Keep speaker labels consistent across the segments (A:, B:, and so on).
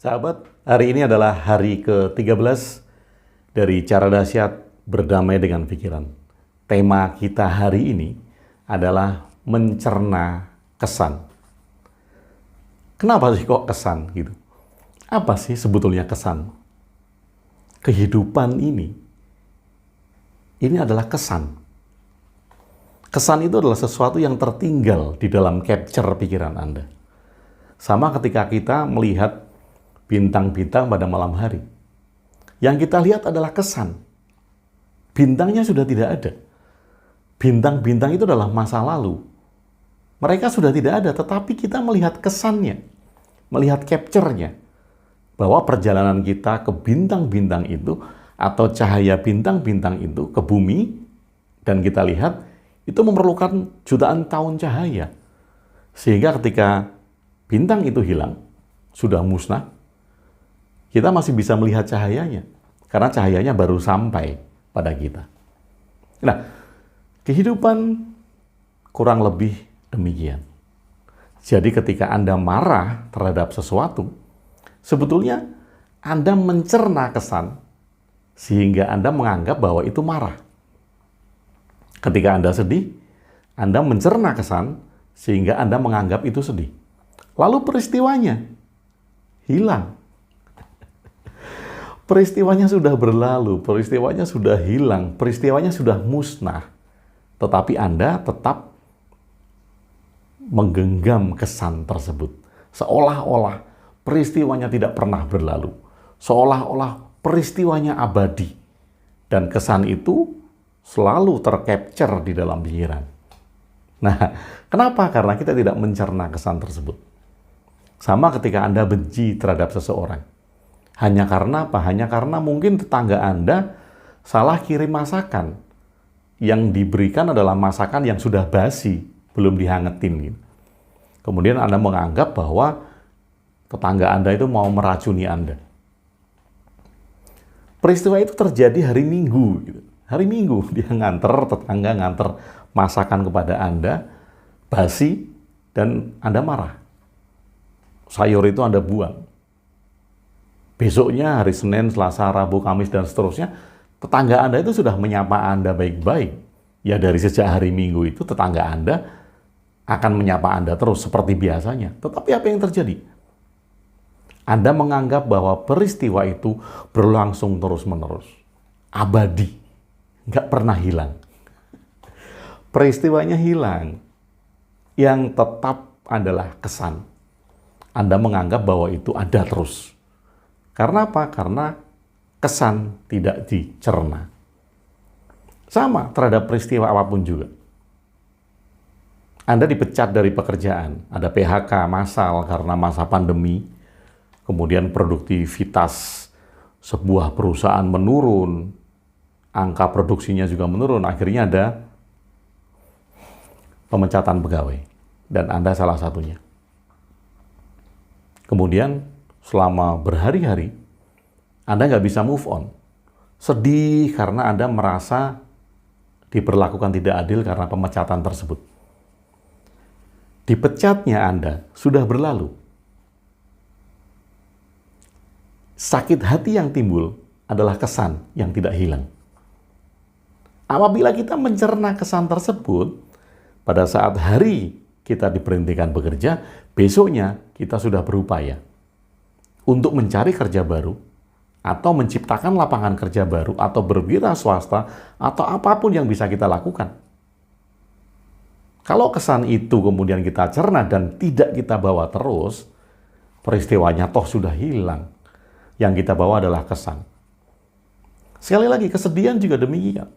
A: Sahabat, hari ini adalah hari ke-13 dari Cara Dahsyat Berdamai dengan Pikiran. Tema kita hari ini adalah mencerna kesan. Kenapa sih kok kesan gitu? Apa sih sebetulnya kesan? Kehidupan ini adalah kesan. Kesan itu adalah sesuatu yang tertinggal di dalam capture pikiran Anda. Sama ketika kita melihat bintang-bintang pada malam hari. Yang kita lihat adalah kesan. Bintangnya sudah tidak ada. Bintang-bintang itu adalah masa lalu. Mereka sudah tidak ada, tetapi kita melihat kesannya. Melihat capture-nya. Bahwa perjalanan kita ke bintang-bintang itu, atau cahaya bintang-bintang itu ke bumi, dan kita lihat, itu memerlukan jutaan tahun cahaya. Sehingga ketika bintang itu hilang, sudah musnah, kita masih bisa melihat cahayanya. Karena cahayanya baru sampai pada kita. Nah, kehidupan kurang lebih demikian. Jadi ketika Anda marah terhadap sesuatu, sebetulnya Anda mencerna kesan, sehingga Anda menganggap bahwa itu marah. Ketika Anda sedih, Anda mencerna kesan, sehingga Anda menganggap itu sedih. Lalu peristiwanya hilang. Peristiwanya sudah berlalu, peristiwanya sudah hilang, peristiwanya sudah musnah. Tetapi Anda tetap menggenggam kesan tersebut. Seolah-olah peristiwanya tidak pernah berlalu. Seolah-olah peristiwanya abadi. Dan kesan itu selalu tercapture di dalam pikiran. Nah, kenapa? Karena kita tidak mencerna kesan tersebut. Sama ketika Anda benci terhadap seseorang. Hanya karena apa? Hanya karena mungkin tetangga Anda salah kirim masakan. Yang diberikan adalah masakan yang sudah basi, belum dihangetin. Kemudian Anda menganggap bahwa tetangga Anda itu mau meracuni Anda. Peristiwa itu terjadi hari Minggu. Hari Minggu dia tetangga nganter masakan kepada Anda, basi, dan Anda marah. Sayur itu Anda buang. Besoknya hari Senin, Selasa, Rabu, Kamis, dan seterusnya, tetangga Anda itu sudah menyapa Anda baik-baik. Ya dari sejak hari Minggu itu tetangga Anda akan menyapa Anda terus seperti biasanya. Tetapi apa yang terjadi? Anda menganggap bahwa peristiwa itu berlangsung terus-menerus. Abadi. Nggak pernah hilang. Peristiwanya hilang. Yang tetap adalah kesan. Anda menganggap bahwa itu ada terus. Karena apa? Karena kesan tidak dicerna. Sama terhadap peristiwa apapun juga. Anda dipecat dari pekerjaan, ada PHK massal karena masa pandemi, kemudian produktivitas sebuah perusahaan menurun, angka produksinya juga menurun, akhirnya ada pemecatan pegawai, dan Anda salah satunya. Kemudian selama berhari-hari, Anda nggak bisa move on. Sedih karena Anda merasa diperlakukan tidak adil karena pemecatan tersebut. Dipecatnya Anda sudah berlalu. Sakit hati yang timbul adalah kesan yang tidak hilang. Apabila kita mencerna kesan tersebut, pada saat hari kita diberhentikan bekerja, besoknya kita sudah berupaya untuk mencari kerja baru, atau menciptakan lapangan kerja baru, atau berwira swasta, atau apapun yang bisa kita lakukan. Kalau kesan itu kemudian kita cerna dan tidak kita bawa terus, peristiwanya toh sudah hilang. Yang kita bawa adalah kesan. Sekali lagi, kesedihan juga demikian.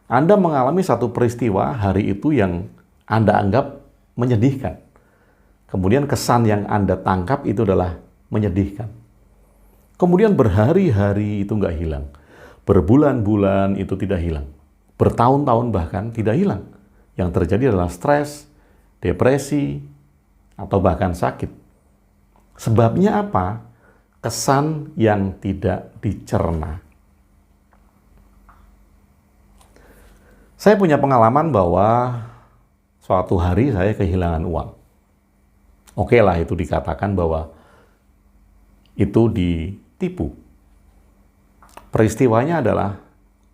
A: Anda mengalami satu peristiwa hari itu yang Anda anggap menyedihkan. Kemudian kesan yang Anda tangkap itu adalah menyedihkan. Kemudian berhari-hari itu nggak hilang. Berbulan-bulan itu tidak hilang. Bertahun-tahun bahkan tidak hilang. Yang terjadi adalah stres, depresi, atau bahkan sakit. Sebabnya apa? Kesan yang tidak dicerna. Saya punya pengalaman bahwa suatu hari saya kehilangan uang. Oke lah itu dikatakan bahwa itu ditipu. Peristiwanya adalah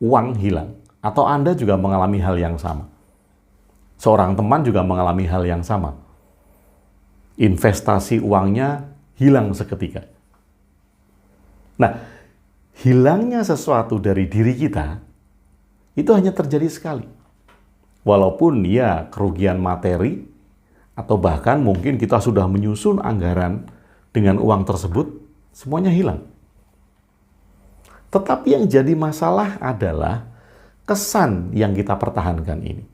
A: uang hilang, atau Anda juga mengalami hal yang sama. Seorang teman juga mengalami hal yang sama. Investasi uangnya hilang seketika. Nah, hilangnya sesuatu dari diri kita itu hanya terjadi sekali. Walaupun ya kerugian materi, atau bahkan mungkin kita sudah menyusun anggaran dengan uang tersebut, semuanya hilang. Tetapi yang jadi masalah adalah kesan yang kita pertahankan ini.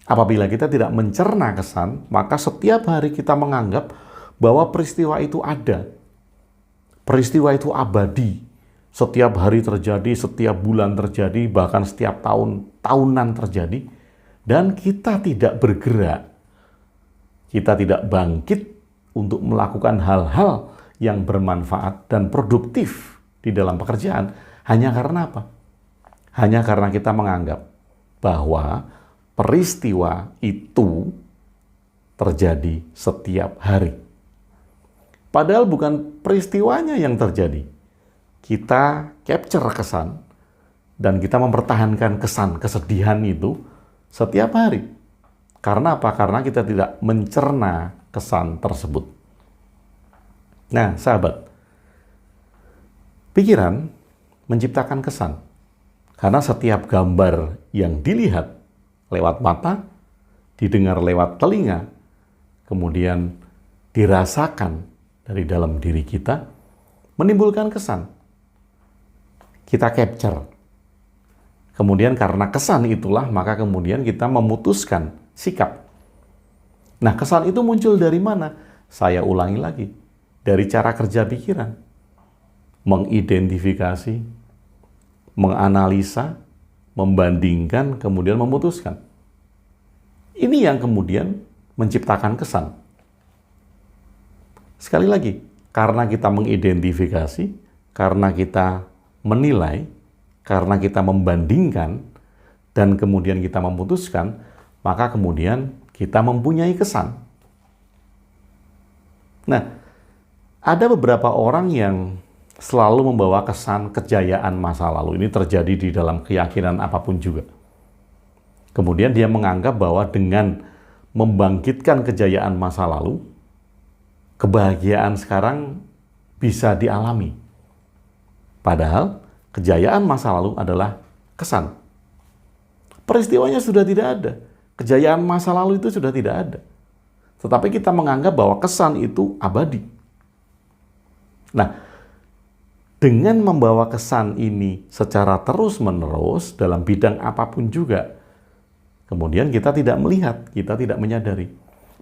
A: Apabila kita tidak mencerna kesan, maka setiap hari kita menganggap bahwa peristiwa itu ada. Peristiwa itu abadi. Setiap hari terjadi, setiap bulan terjadi, bahkan setiap tahunan terjadi. Dan kita tidak bergerak. Kita tidak bangkit untuk melakukan hal-hal yang bermanfaat dan produktif di dalam pekerjaan. Hanya karena apa? Hanya karena kita menganggap bahwa peristiwa itu terjadi setiap hari. Padahal bukan peristiwanya yang terjadi. Kita capture kesan dan kita mempertahankan kesan kesedihan itu setiap hari. Karena apa? Karena kita tidak mencerna kesan tersebut. Nah, sahabat, pikiran menciptakan kesan. Karena setiap gambar yang dilihat lewat mata, didengar lewat telinga, kemudian dirasakan dari dalam diri kita, menimbulkan kesan. Kita capture. Kemudian karena kesan itulah, maka kemudian kita memutuskan sikap. Nah, kesan itu muncul dari mana? Saya ulangi lagi. Dari cara kerja pikiran. Mengidentifikasi, menganalisa, membandingkan, kemudian memutuskan. Ini yang kemudian menciptakan kesan. Sekali lagi, karena kita mengidentifikasi, karena kita menilai, karena kita membandingkan, dan kemudian kita memutuskan, maka kemudian kita mempunyai kesan. Nah, ada beberapa orang yang selalu membawa kesan kejayaan masa lalu. Ini terjadi di dalam keyakinan apapun juga. Kemudian dia menganggap bahwa dengan membangkitkan kejayaan masa lalu, kebahagiaan sekarang bisa dialami. Padahal kejayaan masa lalu adalah kesan. Peristiwanya sudah tidak ada. Kejayaan masa lalu itu sudah tidak ada. Tetapi kita menganggap bahwa kesan itu abadi. Nah, dengan membawa kesan ini secara terus-menerus dalam bidang apapun juga, kemudian kita tidak melihat, kita tidak menyadari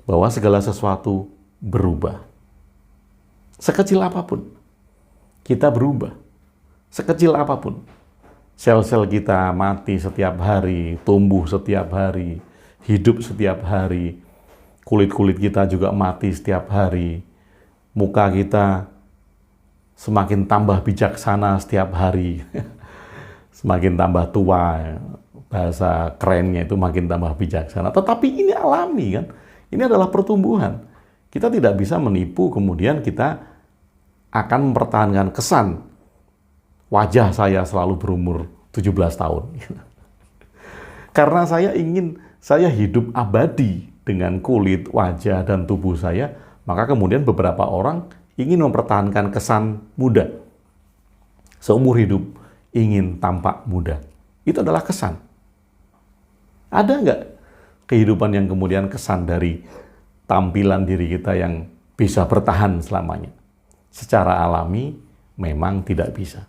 A: bahwa segala sesuatu berubah. Sekecil apapun, kita berubah. Sekecil apapun. Sel-sel kita mati setiap hari, tumbuh setiap hari, hidup setiap hari. Kulit-kulit kita juga mati setiap hari. Muka kita semakin tambah bijaksana setiap hari. Semakin tambah tua, bahasa kerennya itu makin tambah bijaksana. Tetapi ini alami kan. Ini adalah pertumbuhan. Kita tidak bisa menipu kemudian kita akan mempertahankan kesan wajah saya selalu berumur 17 tahun. Karena saya hidup abadi dengan kulit, wajah, dan tubuh saya, maka kemudian beberapa orang ingin mempertahankan kesan muda. Seumur hidup ingin tampak muda. Itu adalah kesan. Ada nggak kehidupan yang kemudian kesan dari tampilan diri kita yang bisa bertahan selamanya? Secara alami memang tidak bisa.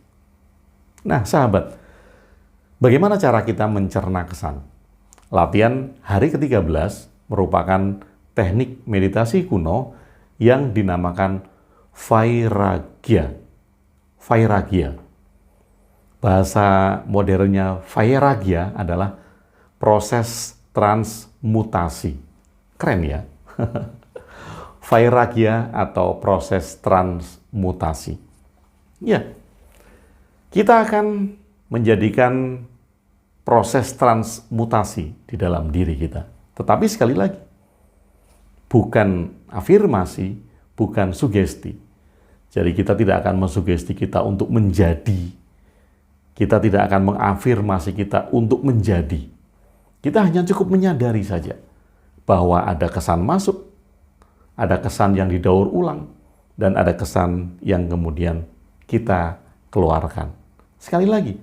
A: Nah, sahabat, bagaimana cara kita mencerna kesan? Latihan hari ke-13 merupakan teknik meditasi kuno yang dinamakan Vairagya. Vairagya. Bahasa modernnya Vairagya adalah proses transmutasi. Keren ya? Vairagya atau proses transmutasi. Ya, kita akan menjadikan proses transmutasi di dalam diri kita. Tetapi sekali lagi, bukan afirmasi, bukan sugesti. Jadi kita tidak akan mensugesti kita untuk menjadi. Kita tidak akan mengafirmasi kita untuk menjadi. Kita hanya cukup menyadari saja bahwa ada kesan masuk, ada kesan yang didaur ulang, dan ada kesan yang kemudian kita keluarkan. Sekali lagi,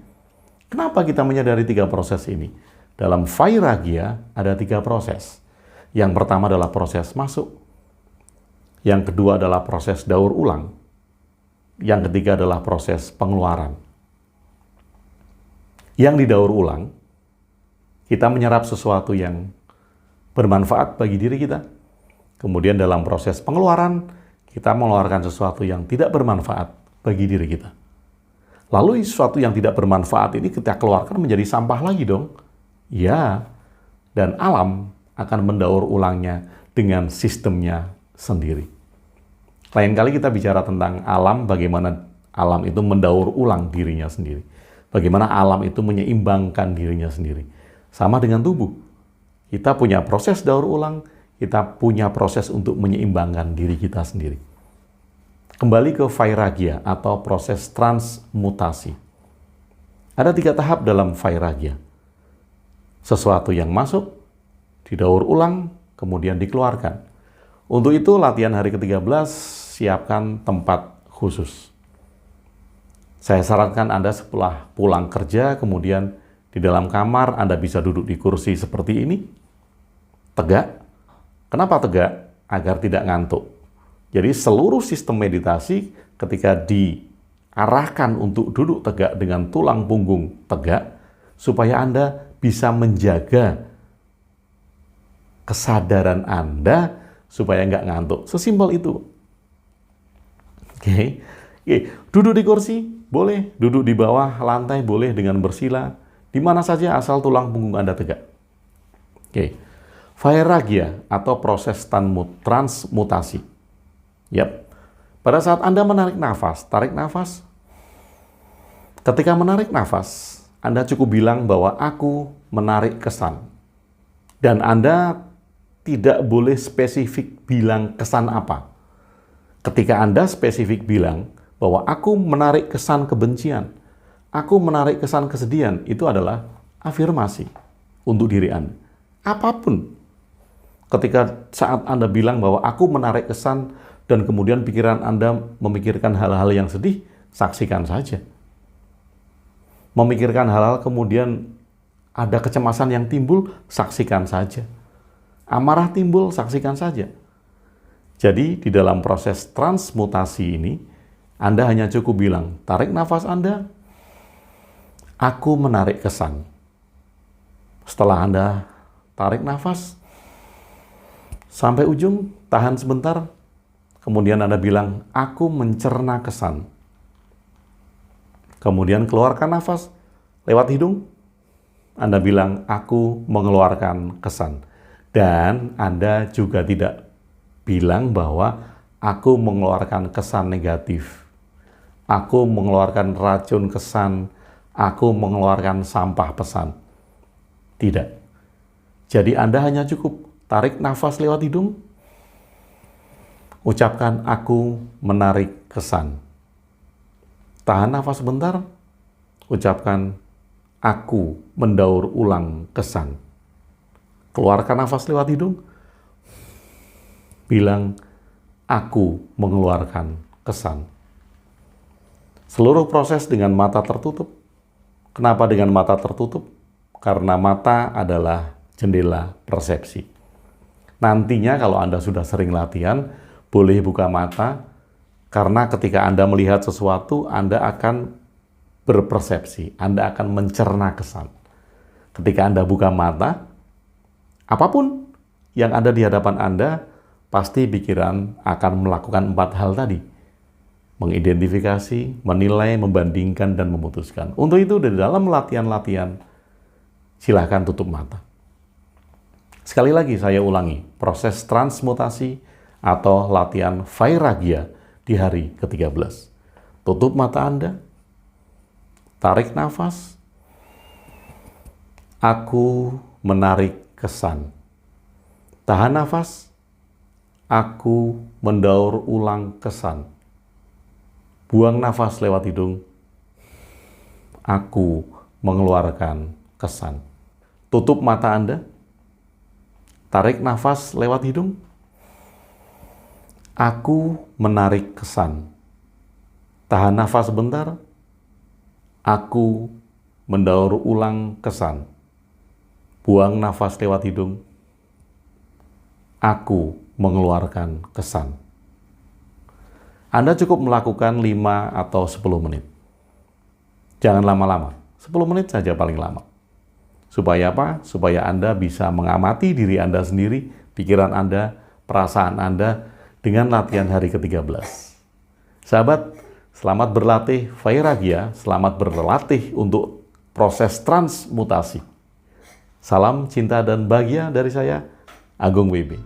A: kenapa kita menyadari 3 proses ini? Dalam vairagya ada 3 proses. Yang pertama adalah proses masuk, yang kedua adalah proses daur ulang, yang ketiga adalah proses pengeluaran. Yang didaur ulang, kita menyerap sesuatu yang bermanfaat bagi diri kita. Kemudian dalam proses pengeluaran, kita mengeluarkan sesuatu yang tidak bermanfaat bagi diri kita. Lalu sesuatu yang tidak bermanfaat ini kita keluarkan menjadi sampah lagi dong. Ya, dan alam akan mendaur ulangnya dengan sistemnya sendiri. Lain kali kita bicara tentang alam, bagaimana alam itu mendaur ulang dirinya sendiri. Bagaimana alam itu menyeimbangkan dirinya sendiri. Sama dengan tubuh. Kita punya proses daur ulang, kita punya proses untuk menyeimbangkan diri kita sendiri. Kembali ke vairagya atau proses transmutasi. Ada 3 tahap dalam vairagya. Sesuatu yang masuk, didaur ulang, kemudian dikeluarkan. Untuk itu latihan hari ke-13, siapkan tempat khusus. Saya sarankan Anda setelah pulang kerja, kemudian di dalam kamar Anda bisa duduk di kursi seperti ini, tegak. Kenapa tegak? Agar tidak ngantuk. Jadi seluruh sistem meditasi ketika diarahkan untuk duduk tegak dengan tulang punggung tegak, supaya Anda bisa menjaga kesadaran Anda supaya nggak ngantuk. Sesimpel itu. Oke. Duduk di kursi, boleh. Duduk di bawah lantai, boleh dengan bersila. Di mana saja asal tulang punggung Anda tegak. Oke. Vairagya atau proses transmutasi. Yap. Pada saat Anda menarik nafas, tarik nafas. Ketika menarik nafas, Anda cukup bilang bahwa aku menarik kesan. Dan Anda tidak boleh spesifik bilang kesan apa. Ketika Anda spesifik bilang bahwa aku menarik kesan kebencian, aku menarik kesan kesedihan, itu adalah afirmasi untuk diri Anda. Apapun. Ketika saat Anda bilang bahwa aku menarik kesan dan kemudian pikiran Anda memikirkan hal-hal yang sedih, saksikan saja. Memikirkan hal-hal kemudian ada kecemasan yang timbul, saksikan saja. Amarah timbul, saksikan saja. Jadi di dalam proses transmutasi ini, Anda hanya cukup bilang, tarik nafas Anda, aku menarik kesan. Setelah Anda tarik nafas, sampai ujung, tahan sebentar, kemudian Anda bilang, aku mencerna kesan. Kemudian keluarkan nafas lewat hidung. Anda bilang, aku mengeluarkan kesan. Dan Anda juga tidak bilang bahwa aku mengeluarkan kesan negatif. Aku mengeluarkan racun kesan. Aku mengeluarkan sampah pesan. Tidak. Jadi Anda hanya cukup tarik nafas lewat hidung. Ucapkan, aku menarik kesan. Tahan nafas sebentar, ucapkan, aku mendaur ulang kesan. Keluarkan nafas lewat hidung, bilang, aku mengeluarkan kesan. Seluruh proses dengan mata tertutup. Kenapa dengan mata tertutup? Karena mata adalah jendela persepsi. Nantinya kalau Anda sudah sering latihan, boleh buka mata, karena ketika Anda melihat sesuatu, Anda akan berpersepsi, Anda akan mencerna kesan. Ketika Anda buka mata, apapun yang ada di hadapan Anda, pasti pikiran akan melakukan 4 hal tadi. Mengidentifikasi, menilai, membandingkan, dan memutuskan. Untuk itu, di dalam latihan-latihan, silakan tutup mata. Sekali lagi saya ulangi, proses transmutasi atau latihan vairagya di hari ke-13. Tutup mata Anda, tarik nafas, aku menarik kesan. Tahan nafas, aku mendaur ulang kesan. Buang nafas lewat hidung. Aku mengeluarkan kesan. Tutup mata Anda. Tarik nafas lewat hidung. Aku menarik kesan. Tahan nafas sebentar. Aku mendaur ulang kesan. Buang nafas lewat hidung. Aku mengeluarkan kesan. Anda cukup melakukan 5 atau 10 menit. Jangan lama-lama, 10 menit saja paling lama. Supaya apa? Supaya Anda bisa mengamati diri Anda sendiri, pikiran Anda, perasaan Anda dengan latihan hari ke-13. Sahabat, selamat berlatih Vairagya, selamat berlatih untuk proses transmutasi. Salam cinta dan bahagia dari saya, Agung WB.